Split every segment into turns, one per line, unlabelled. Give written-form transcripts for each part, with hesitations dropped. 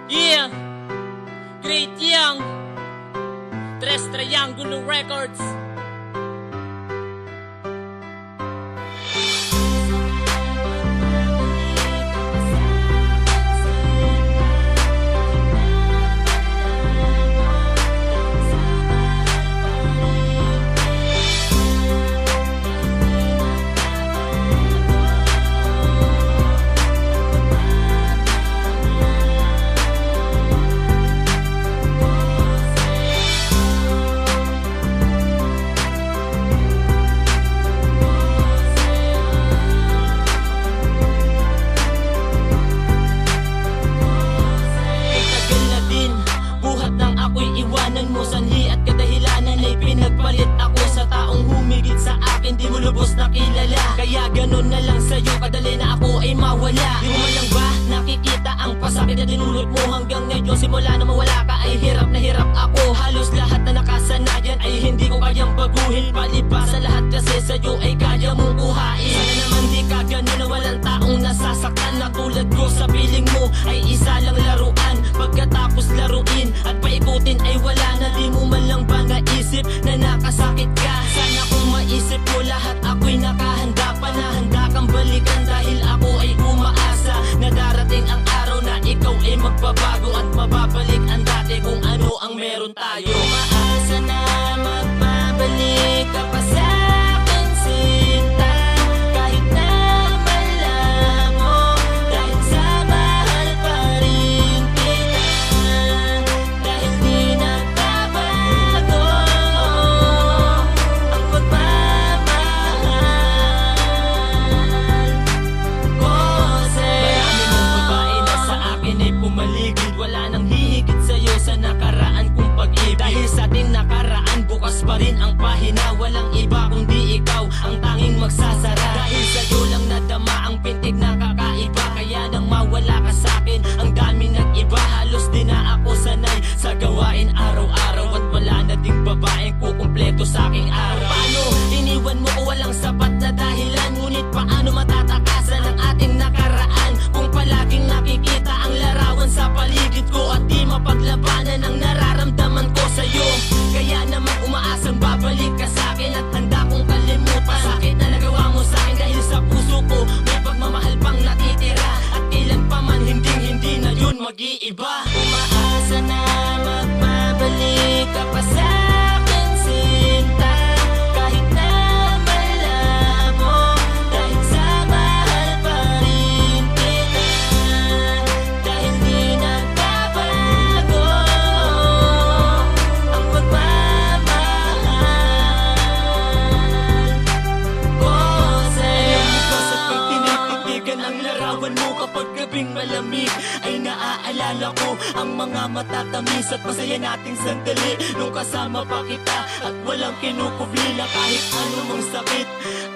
Yeah, Great Young, Tres Triangulo Records.
Sanhi at kadahilanan ay pinagpalit ako sa taong humigit sa akin, di mo lubos na kilala. Kaya ganun na lang sa'yo, kadali na ako ay mawala. Di mo man lang ba nakikita ang pasakit na dinulot mo hanggang ngayon? Simula na mawala ka ay hirap na hirap ako. Halos lahat na nakasanayan ay hindi ko kayang baguhin. Palibas sa lahat kasi sa'yo ay kaya mong kuhain. Sana naman di ka ganun na walang taong nasasaktan na tulad ko. Sa piling mo ay isa lang laruan, pagkatapos laruin at paikutin ay wala na. Di mo man lang ba naisip na nakasakit ka? Sana kung maisip mo lahat ako'y nakahanda pa, na handa kang balikan dahil ako ay umaasa na darating ang araw na ikaw ay magbabago at mababalik ang dati kung ano ang meron tayo. Umaasa na magbabalik ka pa sa akin, sinta, kahit na malabo, dahil sa mahal pa rin kita, dahil di nagbabago ang pagmamahal ko sa'yo. Marami ng babae na sa akin ay pumaligid, wala nang hihigit sa'yo sa nakaraan kong pag-ibig. Dahil sa ating nakaraan, bukas pa rin ang pahina, walang iba kundi ikaw ang tanging magsasara. Dahil sa'yo lang nadama ang pintig na kakaiba, kaya nang mawala ka sa'kin ang dami nag-iba. Halos di na ako sanay sa gawain araw-araw at wala na ding babaeng kukumpleto sa'king araw. Paano iniwan mo ko walang sapat na dahilan? Ngunit paano matatakasan ang ating nakaraan kung palaging nakikita ang larawan sa paligid ko at di mapaglabanan ang nararamdaman ko sa'yo? Kaya naman umaasang babalik ka sa'kin at handa kong kalimutan sakit na nagawa mo sa'kin, dahil sa puso ko may pagmamahal pang natitira at kailan pa man hindi na yun mag-iiba. Umaasa na magbabalik ka pa sa'kin, sinta, kahit na malabo, dahil sa mahal pa rin kita, dahil di nagbabago ang pagmamahal ko sa'yo. Sa pagtinitigtigan ang larawan mo kapag gabing malamig, ay naaalala ko ang mga matatamis at masaya nating sandali nung kasama pa kita at walang kinukubli na kahit anumang sakit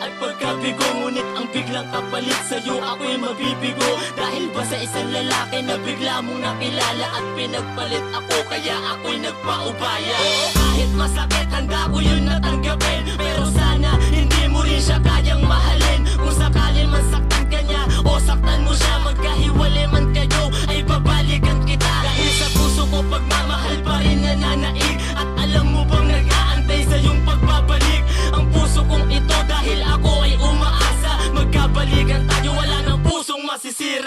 at pagkabigo. Ngunit ang biglang kapalit sa'yo ako'y mabibigo, dahil ba sa isang lalaki na bigla mong nakilala at pinagpalit ako, kaya ako'y nagpaubaya. Oo, kahit masakit handa ko yun natanggapin, pero sana hindi mo rin siya kayang mahalin. Kung sakaling masaktan ka niya o saktan mo siya, magkahiwalay man kayo ay babalikan kita, dahil sa puso ko pagmamahal pa rin nananaig. At alam mo bang nag-aantay sa iyong pagbabalik ang puso kong ito, dahil ako ay umaasa magkabalikan tayo, wala ng pusong masisira.